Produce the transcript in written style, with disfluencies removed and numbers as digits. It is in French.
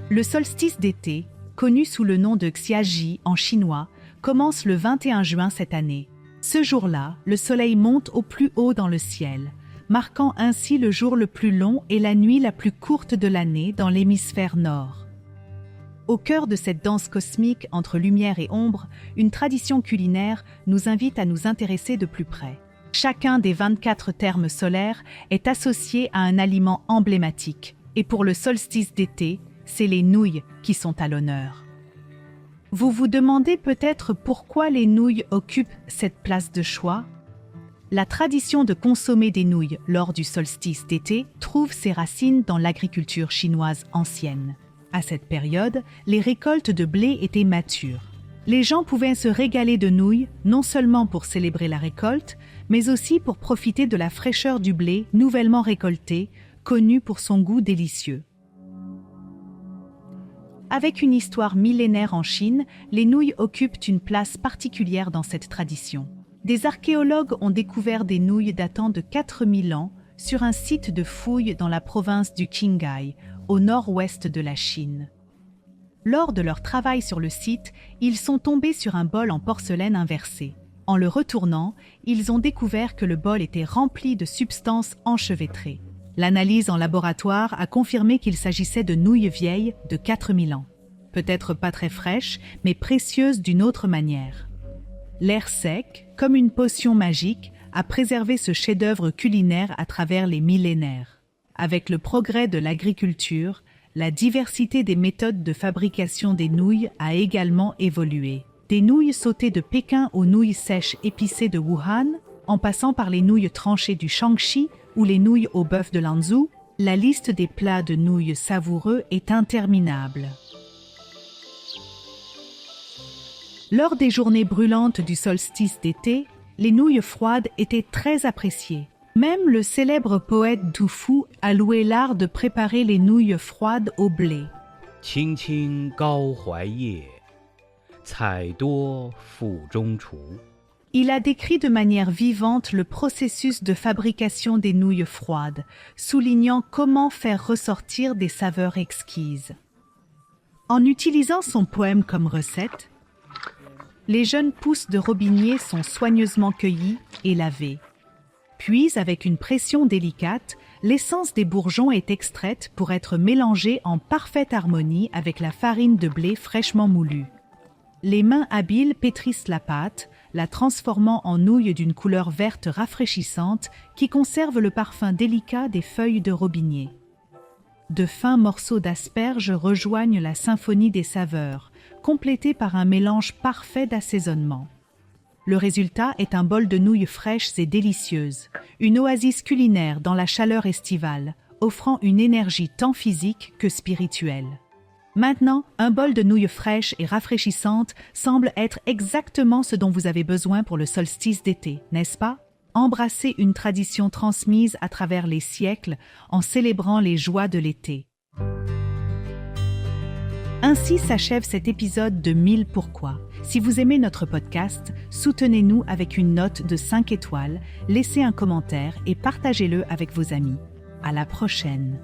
Le solstice d'été, connu sous le nom de Xiaji en chinois, commence le 21 juin cette année. Ce jour-là, le soleil monte au plus haut dans le ciel, marquant ainsi le jour le plus long et la nuit la plus courte de l'année dans l'hémisphère nord. Au cœur de cette danse cosmique entre lumière et ombre, une tradition culinaire nous invite à nous intéresser de plus près. Chacun des 24 termes solaires est associé à un aliment emblématique, et pour le solstice d'été, c'est les nouilles qui sont à l'honneur. Vous vous demandez peut-être pourquoi les nouilles occupent cette place de choix ? La tradition de consommer des nouilles lors du solstice d'été trouve ses racines dans l'agriculture chinoise ancienne. À cette période, les récoltes de blé étaient matures. Les gens pouvaient se régaler de nouilles, non seulement pour célébrer la récolte, mais aussi pour profiter de la fraîcheur du blé nouvellement récolté, connu pour son goût délicieux. Avec une histoire millénaire en Chine, les nouilles occupent une place particulière dans cette tradition. Des archéologues ont découvert des nouilles datant de 4000 ans sur un site de fouilles dans la province du Qinghai, au nord-ouest de la Chine. Lors de leur travail sur le site, ils sont tombés sur un bol en porcelaine inversé. En le retournant, ils ont découvert que le bol était rempli de substances enchevêtrées. L'analyse en laboratoire a confirmé qu'il s'agissait de nouilles vieilles de 4000 ans. Peut-être pas très fraîches, mais précieuses d'une autre manière. L'air sec, comme une potion magique, a préservé ce chef-d'œuvre culinaire à travers les millénaires. Avec le progrès de l'agriculture, la diversité des méthodes de fabrication des nouilles a également évolué. Des nouilles sautées de Pékin aux nouilles sèches épicées de Wuhan, en passant par les nouilles tranchées du Shaanxi ou les nouilles au bœuf de Lanzhou, la liste des plats de nouilles savoureux est interminable. Lors des journées brûlantes du solstice d'été, les nouilles froides étaient très appréciées. Même le célèbre poète Du Fu a loué l'art de préparer les nouilles froides au blé. 青青高怀叶，采多腹中厨。 Il a décrit de manière vivante le processus de fabrication des nouilles froides, soulignant comment faire ressortir des saveurs exquises. En utilisant son poème comme recette, les jeunes pousses de robinier sont soigneusement cueillies et lavées. Puis, avec une pression délicate, l'essence des bourgeons est extraite pour être mélangée en parfaite harmonie avec la farine de blé fraîchement moulue. Les mains habiles pétrissent la pâte, la transformant en nouilles d'une couleur verte rafraîchissante qui conserve le parfum délicat des feuilles de robinier. De fins morceaux d'asperges rejoignent la symphonie des saveurs, complétée par un mélange parfait d'assaisonnement. Le résultat est un bol de nouilles fraîches et délicieuses, une oasis culinaire dans la chaleur estivale, offrant une énergie tant physique que spirituelle. Maintenant, un bol de nouilles fraîches et rafraîchissantes semble être exactement ce dont vous avez besoin pour le solstice d'été, n'est-ce pas? Embrassez une tradition transmise à travers les siècles en célébrant les joies de l'été. Ainsi s'achève cet épisode de 1000 pourquoi. Si vous aimez notre podcast, soutenez-nous avec une note de 5 étoiles, laissez un commentaire et partagez-le avec vos amis. À la prochaine!